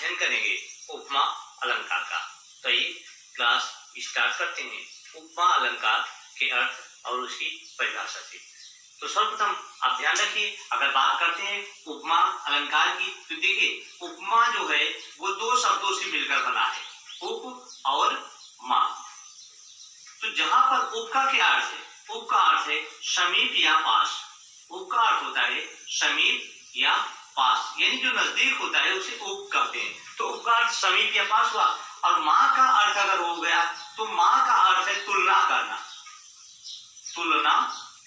अध्ययन करेंगे उपमा अलंकार का। तो ये क्लास स्टार्ट करते हैं उपमा अलंकार के अर्थ और उसकी परिभाषा से। तो सर्वप्रथम आप ध्यान रखिए, अगर बात करते हैं उपमा अलंकार की, तो देखिए उपमा जो है वो दो शब्दों से मिलकर बना है, उप और मा। तो जहां पर उप का क्या अर्थ है? उप का अर्थ है समीप या पास। उप का अर्थ होता है समीप या पास, यानी जो नजदीक होता है उसे उप कहते हैं। तो उप का अर्थ समीप या पास हुआ। और मां का अर्थ अगर हो गया तो मां का अर्थ है तुलना करना, तुलना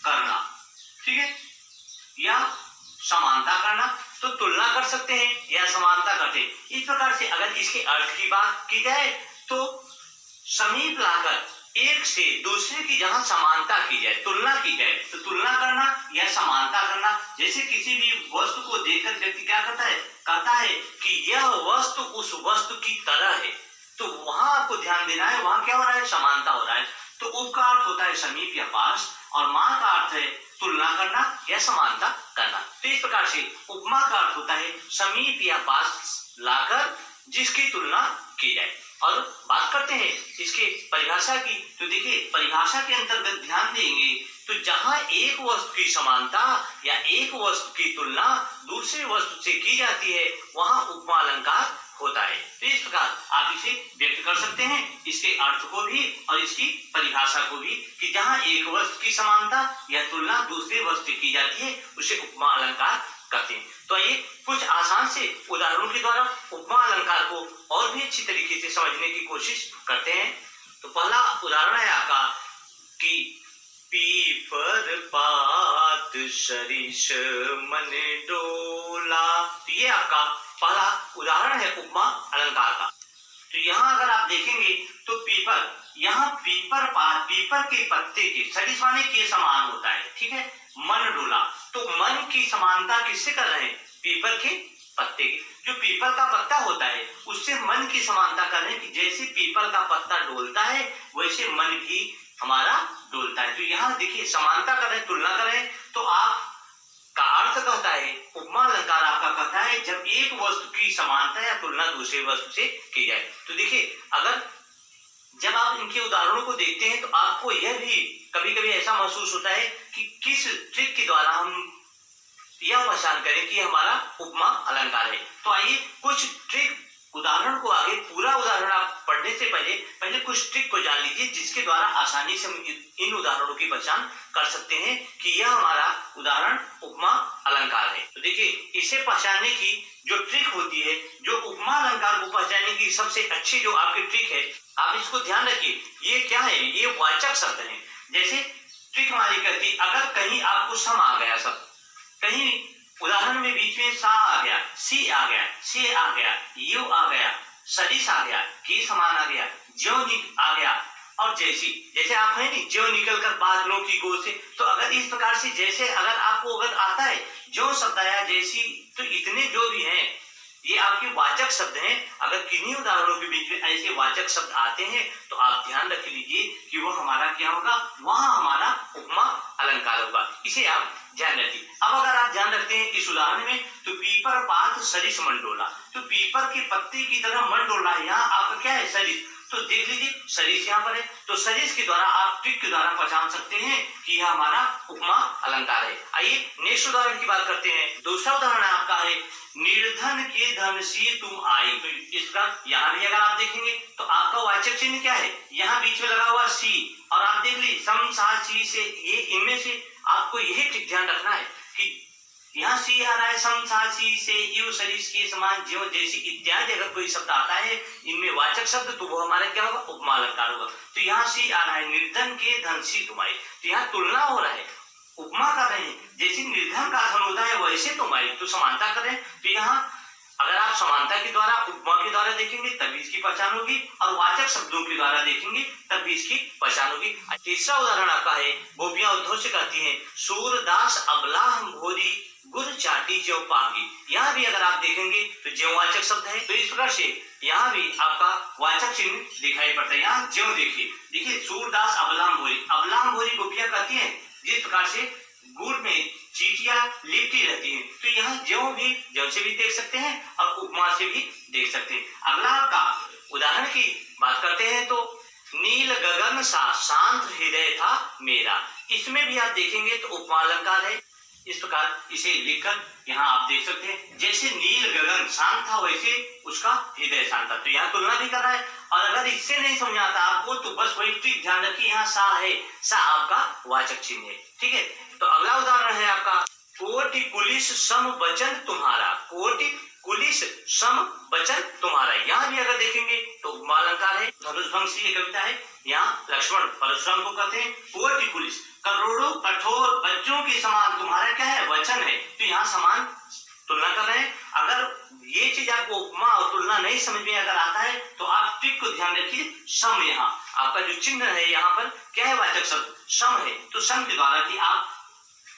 करना, ठीक है, या समानता करना। तो तुलना कर सकते हैं या समानता करते हैं। इस प्रकार से अगर इसके अर्थ की बात की जाए तो समीप लाकर एक से दूसरे की जहां समानता की जाए, तुलना की जाए, तो तुलना करना या समानता करना। जैसे किसी भी वस्तु को देखकर व्यक्ति क्या करता है, कहता है कि यह वस्तु उस वस्तु की तरह है, तो वहां आपको ध्यान देना है, वहां क्या हो रहा है, समानता हो रहा है। तो उप का अर्थ होता है समीप या पास और मां का अर्थ है तुलना करना या समानता करना। तो इस प्रकार से उपमा का अर्थ होता है समीप या पास लाकर जिसकी तुलना की जाए। और बात करते हैं इसके परिभाषा की, तो देखिए परिभाषा के अंतर्गत ध्यान देंगे तो जहां एक वस्तु की समानता या एक वस्तु की तुलना दूसरे वस्तु से की जाती है वहां उपमा अलंकार होता है। तो इस प्रकार आप इसे व्यक्त कर सकते हैं, इसके अर्थ को भी और इसकी परिभाषा को भी, कि जहां एक वस्तु की समानता या तुलना दूसरे वस्तु से की जाती है उसे उपमा अलंकार कहते हैं। तो आइए कुछ आसान से उदाहरणों के द्वारा उपमा अलंकार को और भी अच्छी तरीके से समझने की कोशिश करते हैं। तो पहला उदाहरण है आपका कि पीपर पात सरिस मन डोला। तो ये आपका पहला उदाहरण है उपमा अलंकार का। तो यहाँ अगर आप देखेंगे तो पीपर, यहाँ पीपर पात, पीपर के पत्ते के, सरिस माने के समान होता है, ठीक है, मन डोला। तो मन की समानता किससे कर रहे हैं, पीपर के पत्ते की। जो पीपल का पत्ता होता है उससे मन की समानता कर रहे हैं कि जैसे पीपल का पत्ता डोलता है वैसे मन भी हमारा डोलता है। तो यहाँ देखिए समानता कर रहे हैं, तुलना कर रहे हैं। तो आप का अर्थ कहता है, उपमा अलंकार आपका कहता है जब एक वस्तु की समानता या तुलना दूसरे वस्तु से की जाए। तो देखिए अगर जब आप इनके उदाहरणों को देखते हैं तो आपको यह भी कभी कभी ऐसा महसूस होता है कि किस ट्रिक के द्वारा हम यह पहचान करें कि हमारा उपमा अलंकार है। तो आइए कुछ ट्रिक, उदाहरण को आगे पूरा उदाहरण आप पढ़ने से पहले कुछ ट्रिक को जान लीजिए जिसके द्वारा आसानी से इन उदाहरणों की पहचान कर सकते हैं कि यह हमारा उदाहरण उपमा अलंकार है। तो देखिए इसे पहचानने की जो ट्रिक होती है, जो उपमा अलंकार को पहचानने की सबसे अच्छी जो आपकी ट्रिक है, आप इसको ध्यान रखिए। ये क्या है, ये वाचक शब्द है। जैसे ट्रिक हमारी कहती है अगर कहीं आपको सम आ गया, शब्द कहीं उदाहरण में बीच में सा आ गया, सी आ गया, से आ गया, यू आ गया, सरिस आ गया, के समान आ गया, ज्यो आ गया और जैसी, जैसे आप है नहीं, ज्यो निकल कर बादलों की गोद से। तो अगर इस प्रकार से जैसे अगर आपको अगर आता है जो शब्द आया, जैसी, तो इतने जो भी हैं ये आपके वाचक शब्द हैं। अगर किन्हीं उदाहरणों के बीच में ऐसे वाचक शब्द आते हैं तो आप ध्यान रख लीजिए कि वो हमारा क्या होगा, वहां हमारा उपमा अलंकार होगा। इसे आप ध्यान रखिए। अब अगर आप ध्यान रखते हैं इस उदाहरण में, तो पीपर पात सरिस मन डोला, तो पीपर के पत्ते की तरह मन डोला है। यहाँ आपका क्या है, सरिस। तो देख लीजिए सरिस यहाँ पर है, तो सरिस के द्वारा आप ट्रिक के द्वारा पहचान सकते हैं कि यह हमारा उपमा अलंकार है। आइए नेक्स्ट उदाहरण की बात करते हैं। दूसरा उदाहरण आपका है निर्धन के धन से तुम आई। तो इसका यहाँ भी अगर आप देखेंगे तो आपका वाचक चिन्ह क्या है, यहाँ बीच में लगा हुआ सी, और आप देख लीजिए सम सा सी से, ये इनमें से आपको यही ट्रिक ध्यान रखना है कि यहाँ सी आ रहा है, सम सा सी से, यू सरिस के समान, ज्यो जैसी इत्यादि अगर कोई शब्द आता है इनमें वाचक शब्द, तो वो हमारा क्या होगा, उपमा अलंकार होगा। तो यहाँ सी आ रहा है निर्धन के धन से तुम आई, तो यहाँ तुलना हो रहा है, उपमा कर रहे हैं, जैसे निर्धन का धन होता है वैसे तुम आई, तो समानता कर रहे हैं। तो यहाँ अगर आप समानता के द्वारा, उपमा के द्वारा देखेंगे तभी इसकी पहचान होगी, और वाचक शब्दों के द्वारा देखेंगे तब भी इसकी पहचान होगी। तीसरा उदाहरण आपका है, गोपियां उद्धव से कहती हैं सूरदास अबला हम भोरी गुर चाटी ज्यों पागी। यहाँ भी अगर आप देखेंगे तो ज्यों वाचक शब्द है, तो इस प्रकार से यहाँ भी आपका वाचक चिन्ह दिखाई पड़ता है। यहाँ ज्यों देखिए सूरदास अबलाम भोरी, अबलाम भोरी गोपियां कहती हैं जिस प्रकार से गुड़ में चीटियां लिपटी रहती हैं। तो यहाँ ज्यों से भी देख सकते हैं और उपमा से भी देख सकते हैं। अगला आपका उदाहरण की बात करते हैं तो नील गगन सा शांत हृदय था मेरा। इसमें भी आप देखेंगे तो उपमा अलंकार है। इस प्रकार इसे लिखकर यहाँ आप देख सकते हैं, जैसे नील गगन शांत था वैसे उसका हृदय शांत था। तो यहाँ तुलना भी कर रहा है। और अगर इससे नहीं समझ आता आपको तो बस वही ट्रिक ध्यान रखिए, यहाँ सा है, सा आपका वाचक चिन्ह है। ठीक है, तो अगला उदाहरण है आपका कोटि पुलिस सम वचन तुम्हारा। कोटि पुलिस सम वचन तुम्हारा। यहाँ भी अगर देखेंगे तो उपमा अलंकार है। धनुष की कविता है। यहाँ लक्ष्मण परशुराम को कहते हैं कोटि पुलिस, करोड़ों कठोर बच्चों के समान तुम्हारा क्या है, वचन है। तो यहाँ समान तुलना कर रहे हैं। अगर ये चीज आपको उपमा और तुलना नहीं समझ में अगर आता है तो आप ट्रिक को ध्यान रखिए। सम, यहाँ आपका जो चिन्ह है यहाँ पर क्या है, वाचक शब्द सम है। तो सम के द्वारा भी आप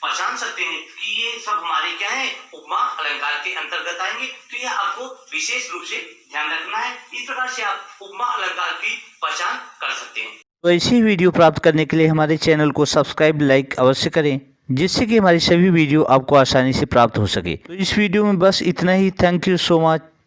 पहचान सकते हैं कि ये सब हमारे क्या है, उपमा अलंकार के अंतर्गत आएंगे। तो यह आपको विशेष रूप से ध्यान रखना है। इस प्रकार से आप उपमा अलंकार की पहचान कर सकते हैं। तो ऐसी वीडियो प्राप्त करने के लिए हमारे चैनल को सब्सक्राइब, लाइक अवश्य करें, जिससे कि हमारी सभी वीडियो आपको आसानी से प्राप्त हो सके। तो इस वीडियो में बस इतना ही। Thank you so much.